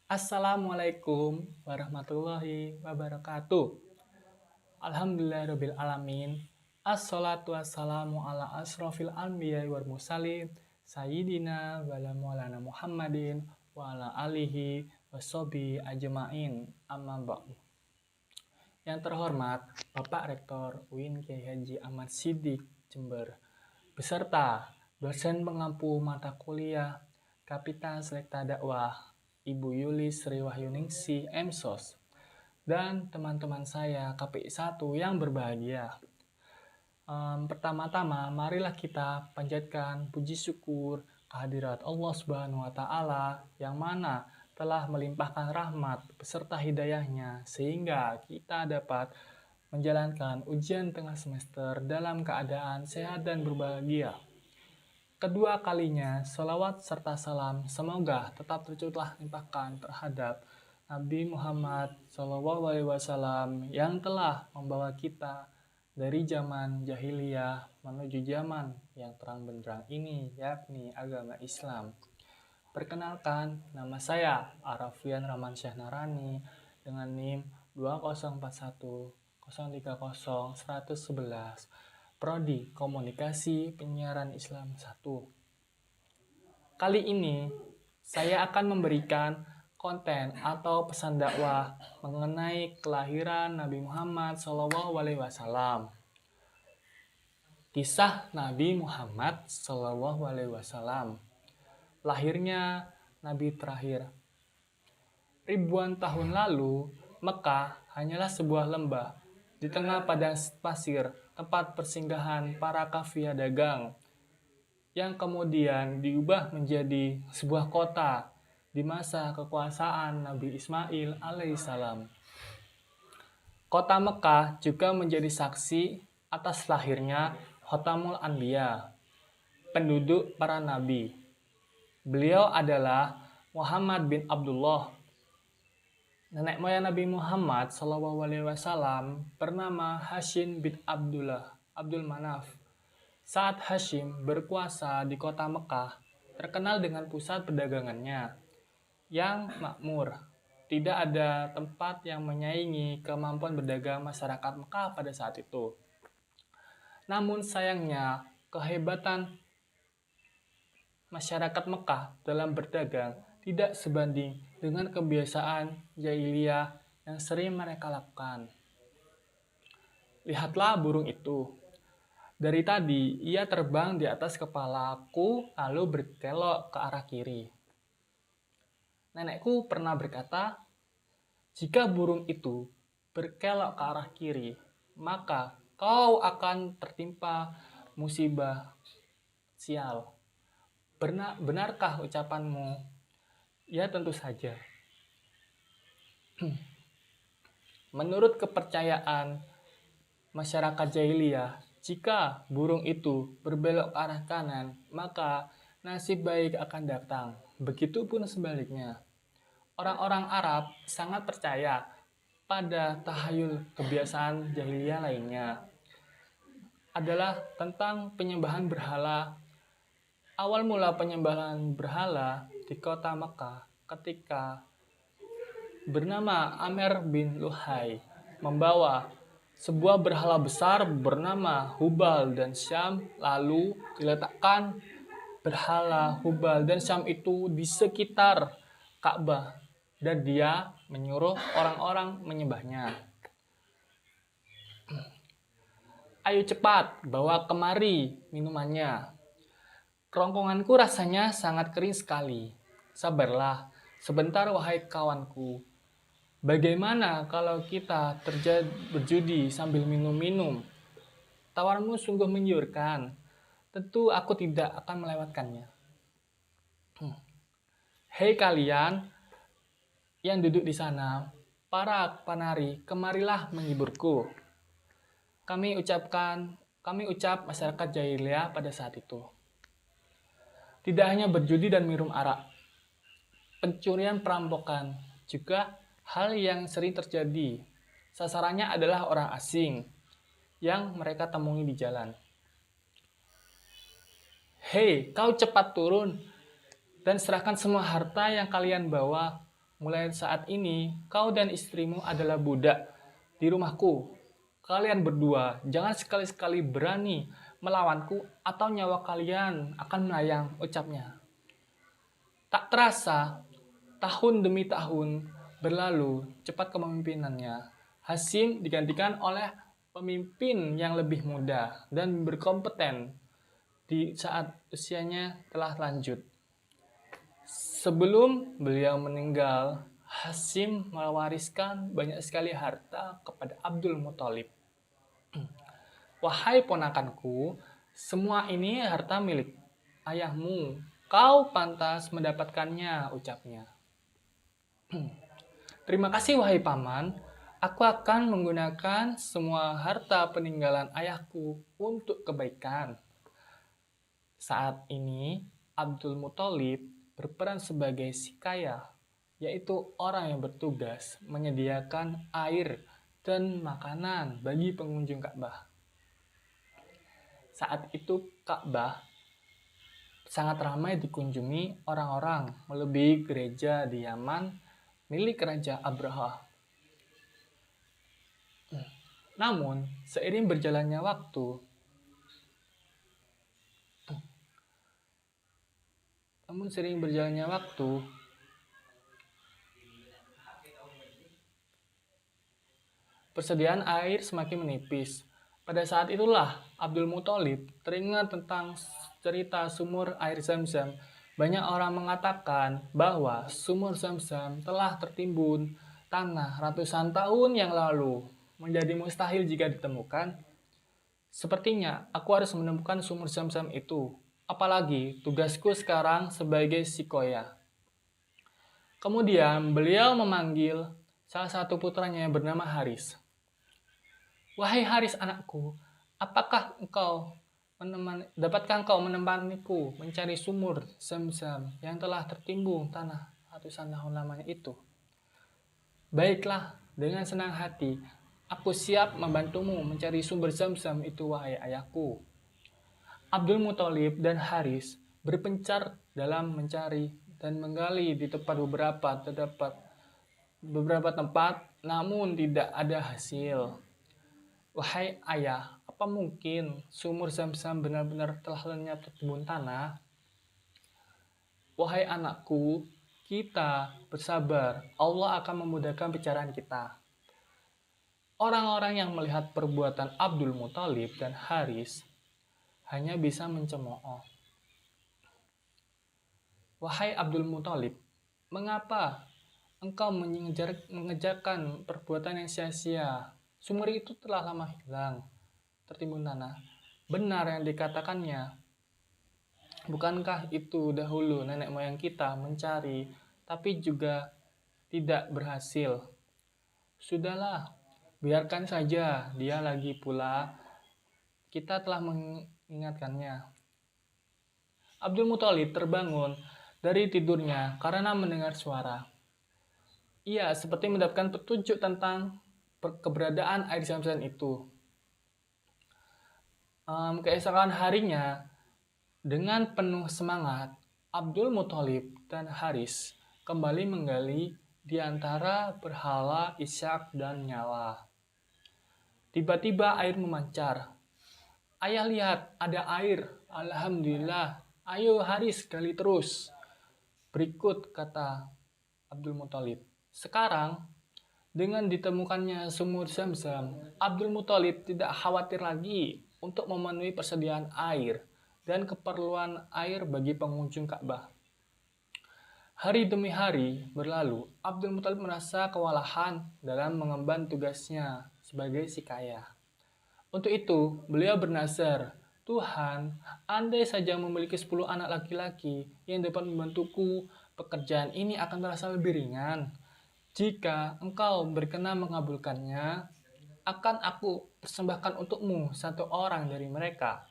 Assalamualaikum warahmatullahi wabarakatuh. Alhamdulillahirabbil alamin. Assalatu wassalamu ala asrofil anbiya'i wal mursalin sayyidina wa la maulana Muhammadin wa ala alihi washabihi ajmain. Amma ba'du. Yang terhormat Bapak Rektor UIN Kyai Haji Ahmad Siddiq Jember beserta dosen pengampu mata kuliah Kapitan Selekta Dakwah Ibu Yuli Sri Wahyuningsi MSOS dan teman-teman saya KPI 1 yang berbahagia. Pertama-tama marilah kita panjatkan puji syukur kehadirat Allah Subhanahu wa taala yang mana telah melimpahkan rahmat beserta hidayahnya sehingga kita dapat menjalankan ujian tengah semester dalam keadaan sehat dan berbahagia. Kedua kalinya, sholawat serta salam semoga tetap tercurah limpahkan terhadap Nabi Muhammad SAW yang telah membawa kita dari zaman jahiliyah menuju zaman yang terang benderang ini, yakni agama Islam. Perkenalkan, nama saya Arafian Rahman Syahnarani dengan NIM 20410301111, Prodi Komunikasi Penyiaran Islam 1. Kali ini, saya akan memberikan konten atau pesan dakwah mengenai kelahiran Nabi Muhammad SAW. Kisah Nabi Muhammad SAW. Lahirnya Nabi terakhir. Ribuan tahun lalu, Mekah hanyalah sebuah lembah di tengah padang pasir, tempat persinggahan para kafilah dagang, yang kemudian diubah menjadi sebuah kota di masa kekuasaan Nabi Ismail alaihissalam. Kota Mekah juga menjadi saksi atas lahirnya Khotamul Anbiya, penduduk para nabi. Beliau adalah Muhammad bin Abdullah. Nenek moyang Nabi Muhammad SAW bernama Hashim bin Abdul Manaf. Saat Hashim berkuasa di kota Mekah, terkenal dengan pusat perdagangannya yang makmur. Tidak ada tempat yang menyaingi kemampuan berdagang masyarakat Mekah pada saat itu. Namun sayangnya, kehebatan masyarakat Mekah dalam berdagang tidak sebanding dengan kebiasaan jahiliyah yang sering mereka lakukan. Lihatlah burung itu. Dari tadi, ia terbang di atas kepalaku lalu berkelok ke arah kiri. Nenekku pernah berkata, jika burung itu berkelok ke arah kiri, maka kau akan tertimpa musibah sial. Benarkah ucapanmu? Ya, tentu saja. Menurut kepercayaan masyarakat jahiliyah, jika burung itu berbelok ke arah kanan, maka nasib baik akan datang. Begitupun sebaliknya. Orang-orang Arab sangat percaya pada tahayul kebiasaan jahiliyah lainnya. Adalah tentang penyembahan berhala. Awal mula penyembahan berhala di kota Mekah ketika bernama Amr bin Luhai membawa sebuah berhala besar bernama Hubal dan Syam, lalu diletakkan berhala Hubal dan Syam itu di sekitar Ka'bah dan dia menyuruh orang-orang menyembahnya. Ayo cepat, bawa kemari minumannya. Kerongkonganku rasanya sangat kering sekali. Sabarlah, sebentar wahai kawanku. Bagaimana kalau kita berjudi sambil minum-minum? Tawarmu sungguh menggiurkan. Tentu aku tidak akan melewatkannya. Hei kalian yang duduk di sana, para penari, kemarilah menghiburku. Kami ucap masyarakat jahiliyah pada saat itu. Tidak hanya berjudi dan minum arak, pencurian, perampokan juga hal yang sering terjadi. Sasarannya adalah orang asing yang mereka temui di jalan. Hei, kau cepat turun dan serahkan semua harta yang kalian bawa. Mulai saat ini, kau dan istrimu adalah budak di rumahku. Kalian berdua jangan sekali-sekali berani melawanku atau nyawa kalian akan melayang, ucapnya. Tak terasa, tahun demi tahun berlalu cepat kepemimpinannya. Hasyim digantikan oleh pemimpin yang lebih muda dan berkompeten di saat usianya telah lanjut. Sebelum beliau meninggal, Hasyim mewariskan banyak sekali harta kepada Abdul Muthalib. Wahai ponakanku, semua ini harta milik ayahmu. Kau pantas mendapatkannya, ucapnya. Terima kasih wahai paman, aku akan menggunakan semua harta peninggalan ayahku untuk kebaikan. Saat ini, Abdul Muthalib berperan sebagai si kaya, yaitu orang yang bertugas menyediakan air dan makanan bagi pengunjung Ka'bah. Saat itu Ka'bah sangat ramai dikunjungi orang-orang, melebihi gereja di Yaman milik Raja Abraha. Namun, seiring berjalannya waktu, persediaan air semakin menipis. Pada saat itulah Abdul Muthalib teringat tentang cerita sumur air Zam-Zam. Banyak orang mengatakan bahwa sumur Zam-Zam telah tertimbun tanah ratusan tahun yang lalu, menjadi mustahil jika ditemukan. Sepertinya aku harus menemukan sumur Zam-Zam itu. Apalagi tugasku sekarang sebagai sikoya. Kemudian beliau memanggil salah satu putranya yang bernama Haris. Wahai Haris anakku, apakah dapatkah engkau menemaniku mencari sumur Zam-Zam yang telah tertimbun tanah ratusan tahun lamanya itu? Baiklah, dengan senang hati, aku siap membantumu mencari sumber Zam-Zam itu wahai ayahku. Abdul Muthalib dan Haris berpencar dalam mencari dan menggali di beberapa tempat, namun tidak ada hasil. Wahai ayah, apa mungkin sumur Zam-Zam benar-benar telah lenyap tertimbun tanah? Wahai anakku, kita bersabar, Allah akan memudahkan pencarian kita. Orang-orang yang melihat perbuatan Abdul Muthalib dan Haris hanya bisa mencemooh. Wahai Abdul Muthalib, mengapa engkau mengejarkan perbuatan yang sia-sia? Sumur itu telah lama hilang, tertimbun tanah. Benar yang dikatakannya. Bukankah itu dahulu nenek moyang kita mencari, tapi juga tidak berhasil? Sudahlah, biarkan saja dia lagi pula. Kita telah mengingatkannya. Abdul Muthalib terbangun dari tidurnya karena mendengar suara. Ia seperti mendapatkan petunjuk tentang keberadaan air Zam-Zam itu. Keesokan harinya, dengan penuh semangat, Abdul Muthalib dan Haris kembali menggali di antara berhala Ishak dan Nyala. Tiba-tiba air memancar. Ayah lihat, ada air. Alhamdulillah. Ayo Haris, gali terus. Berikut kata Abdul Muthalib. Sekarang, dengan ditemukannya sumur Zam-Zam, Abdul Muthalib tidak khawatir lagi untuk memenuhi persediaan air dan keperluan air bagi pengunjung Ka'bah. Hari demi hari berlalu, Abdul Muthalib merasa kewalahan dalam mengemban tugasnya sebagai si kaya. Untuk itu, beliau bernazar, Tuhan, andai saja memiliki 10 anak laki-laki yang dapat membantuku, pekerjaan ini akan terasa lebih ringan. Jika engkau berkenan mengabulkannya, akan aku persembahkan untukmu 1 orang dari mereka.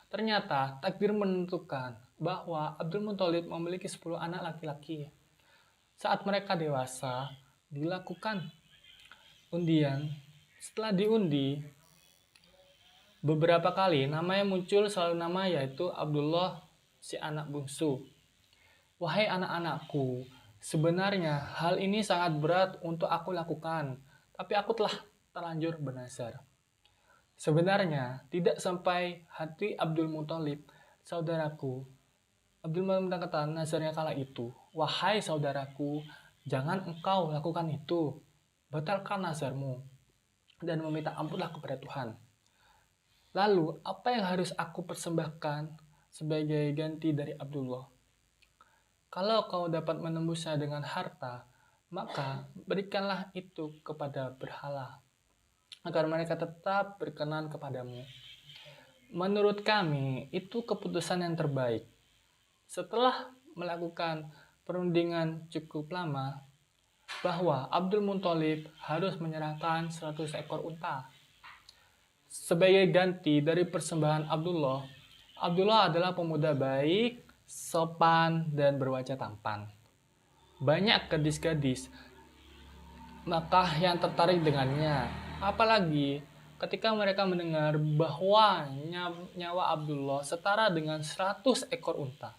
Ternyata takdir menentukan bahwa Abdul Muthalib memiliki 10 anak laki-laki. Saat mereka dewasa, dilakukan undian. Setelah diundi, beberapa kali namanya muncul selalu nama yaitu Abdullah si anak bungsu. Wahai anak-anakku, Sebenarnya hal ini sangat berat untuk aku lakukan, tapi aku telah terlanjur bernazar. Sebenarnya tidak sampai hati Abdul Muthalib, saudaraku. Abdul Muthalib berkata nazarnya kala itu, "Wahai saudaraku, jangan engkau lakukan itu. Batalkan nazarmu dan meminta ampunlah kepada Tuhan." Lalu, apa yang harus aku persembahkan sebagai ganti dari Abdullah? Kalau kau dapat menembusnya dengan harta, maka berikanlah itu kepada berhala, agar mereka tetap berkenan kepadamu. Menurut kami, itu keputusan yang terbaik. Setelah melakukan perundingan cukup lama, bahwa Abdul Muthalib harus menyerahkan 100 ekor unta. Sebagai ganti dari persembahan Abdullah, Abdullah adalah pemuda baik, sopan, dan berwajah tampan. Banyak gadis-gadis Makkah yang tertarik dengannya. Apalagi ketika mereka mendengar bahwa nyawa Abdullah setara dengan 100 ekor unta.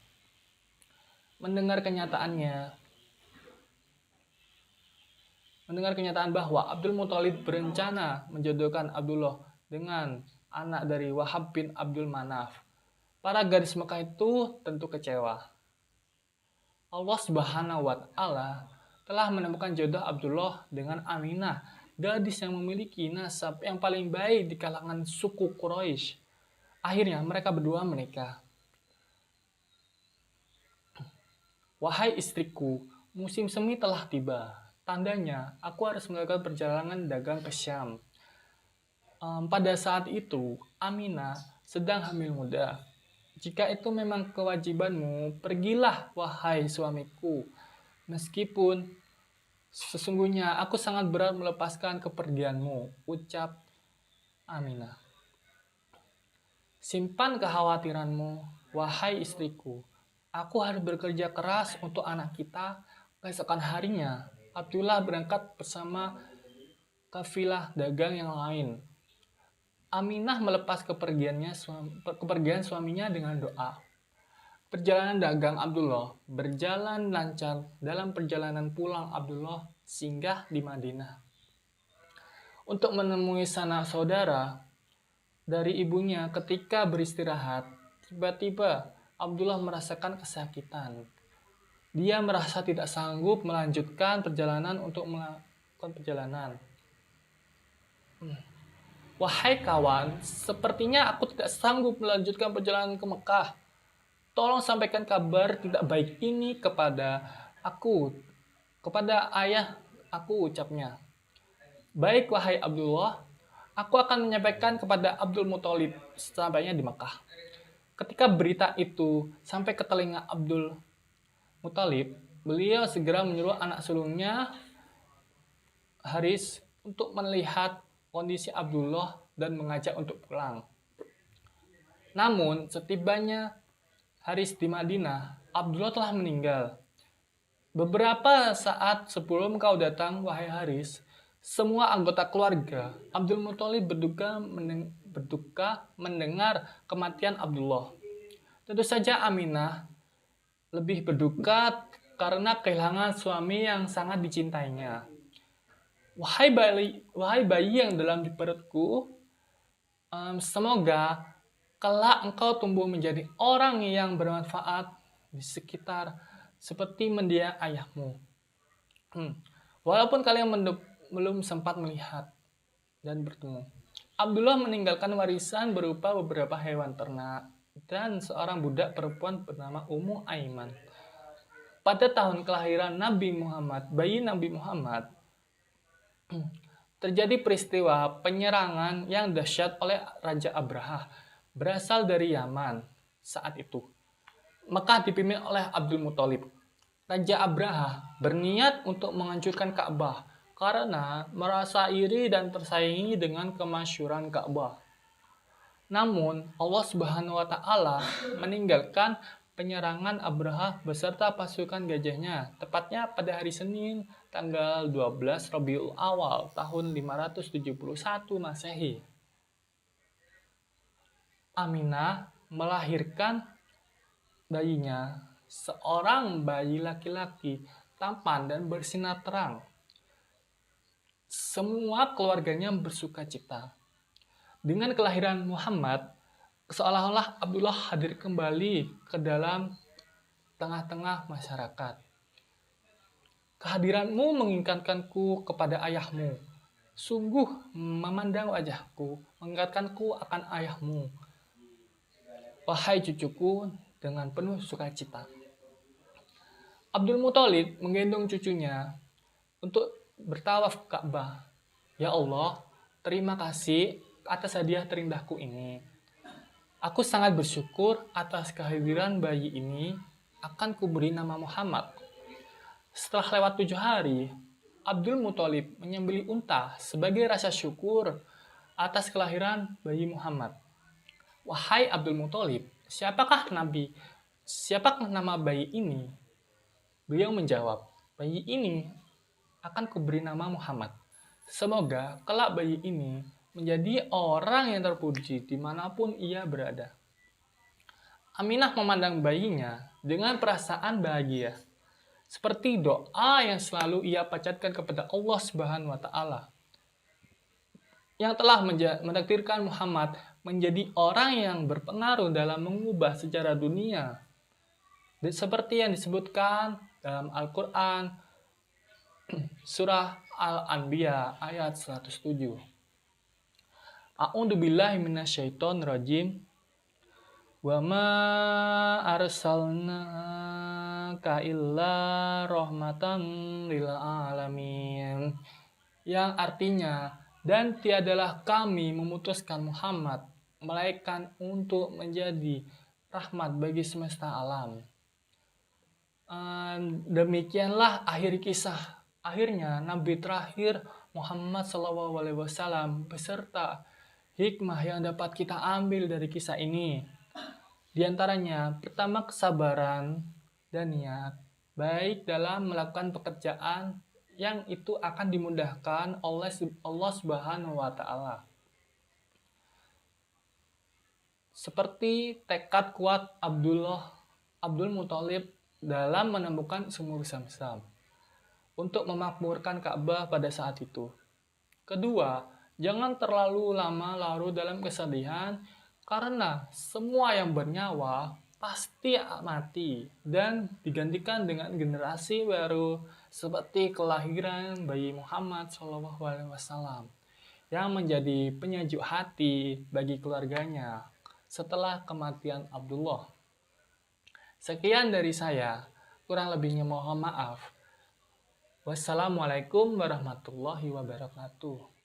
Mendengar kenyataan bahwa Abdul Muthalib berencana menjodohkan Abdullah dengan anak dari Wahab bin Abdul Manaf, para gadis Mekah itu tentu kecewa. Allah Subhanahu wa Ta'ala telah menemukan jodoh Abdullah dengan Aminah, gadis yang memiliki nasab yang paling baik di kalangan suku Quraisy. Akhirnya mereka berdua menikah. "Wahai istriku, musim semi telah tiba. Tandanya, aku harus melakukan perjalanan dagang ke Syam." Pada saat itu, Aminah sedang hamil muda. "Jika itu memang kewajibanmu, pergilah, wahai suamiku. Meskipun sesungguhnya aku sangat berat melepaskan kepergianmu," ucap Aminah. "Simpan kekhawatiranmu, wahai istriku. Aku harus bekerja keras untuk anak kita." Keesokan harinya, Abdullah berangkat bersama kafilah dagang yang lain. Aminah melepas kepergian suaminya dengan doa. Perjalanan dagang Abdullah berjalan lancar. Dalam perjalanan pulang Abdullah singgah di Madinah untuk menemui sanak saudara dari ibunya. Ketika beristirahat, tiba-tiba Abdullah merasakan kesakitan. Dia merasa tidak sanggup melanjutkan perjalanan untuk melakukan perjalanan. "Wahai kawan, sepertinya aku tidak sanggup melanjutkan perjalanan ke Mekah. Tolong sampaikan kabar tidak baik ini kepada aku, kepada ayah aku," ucapnya. "Baik, wahai Abdullah, aku akan menyampaikan kepada Abdul Muthalib sesampainya di Mekah." Ketika berita itu sampai ke telinga Abdul Muthalib, beliau segera menyuruh anak sulungnya Haris untuk melihat kondisi Abdullah dan mengajak untuk pulang. Namun, setibanya Haris di Madinah, Abdullah telah meninggal. "Beberapa saat sebelum kau datang, wahai Haris, semua anggota keluarga Abdul Muthalib berduka mendengar kematian Abdullah. Tentu saja Aminah lebih berduka karena kehilangan suami yang sangat dicintainya. Wahai bayi yang dalam perutku, semoga kelak engkau tumbuh menjadi orang yang bermanfaat di sekitar seperti mendiang ayahmu. Walaupun kalian belum sempat melihat dan bertemu." Abdullah meninggalkan warisan berupa beberapa hewan ternak dan seorang budak perempuan bernama Ummu Aiman. Pada tahun kelahiran bayi Nabi Muhammad, terjadi peristiwa penyerangan yang dahsyat oleh Raja Abraha, berasal dari Yaman saat itu. Mekah dipimpin oleh Abdul Muthalib. Raja Abraha berniat untuk menghancurkan Ka'bah karena merasa iri dan tersaingi dengan kemasyhuran Ka'bah. Namun, Allah Subhanahu wa Ta'ala meninggalkan penyerangan Abraha beserta pasukan gajahnya, tepatnya pada hari Senin, tanggal 12 Rabiul Awal, tahun 571 Masehi. Aminah melahirkan bayinya, seorang bayi laki-laki, tampan, dan bersinar terang. Semua keluarganya bersuka cita. Dengan kelahiran Muhammad, seolah-olah Abdullah hadir kembali ke dalam tengah-tengah masyarakat. Kehadiranmu mengingatkanku kepada ayahmu. Sungguh memandang wajahku, mengingatkanku akan ayahmu. Wahai cucuku, dengan penuh sukacita. Abdul Muthalib menggendong cucunya untuk bertawaf ke Ka'bah. Ya Allah, terima kasih atas hadiah terindahku ini. Aku sangat bersyukur atas kehadiran bayi ini. Akan kuberi nama Muhammad. Setelah lewat 7 hari, Abdul Muthalib menyembelih unta sebagai rasa syukur atas kelahiran bayi Muhammad. Wahai Abdul Muthalib, siapakah nama bayi ini? Beliau menjawab, bayi ini akan kuberi nama Muhammad. Semoga kelak bayi ini menjadi orang yang terpuji dimanapun ia berada. Aminah memandang bayinya dengan perasaan bahagia, seperti doa yang selalu ia panjatkan kepada Allah Subhanahu wa Ta'ala, yang telah mentakdirkan Muhammad menjadi orang yang berpengaruh dalam mengubah sejarah dunia. Dan seperti yang disebutkan dalam Al-Quran, surah Al-Anbiya ayat 107. A'udzu billahi minasyaitonir rajim. Wa ma arsalnaka illa rahmatan lil alamin. Yang artinya, dan tiadalah kami memutuskan Muhammad melainkan untuk menjadi rahmat bagi semesta alam. Demikianlah akhir kisah. Akhirnya Nabi terakhir Muhammad SAW beserta hikmah yang dapat kita ambil dari kisah ini. Di antaranya, pertama, kesabaran dan niat baik dalam melakukan pekerjaan yang itu akan dimudahkan oleh Allah Subhanahu wa Ta'ala. Seperti tekad kuat Abdul Muthalib dalam menemukan sumur Zam-Zam untuk memakmurkan Ka'bah pada saat itu. Kedua, jangan terlalu lama larut dalam kesedihan, karena semua yang bernyawa pasti mati dan digantikan dengan generasi baru, seperti kelahiran bayi Muhammad SAW yang menjadi penyejuk hati bagi keluarganya setelah kematian Abdullah. Sekian dari saya, kurang lebihnya mohon maaf. Wassalamualaikum warahmatullahi wabarakatuh.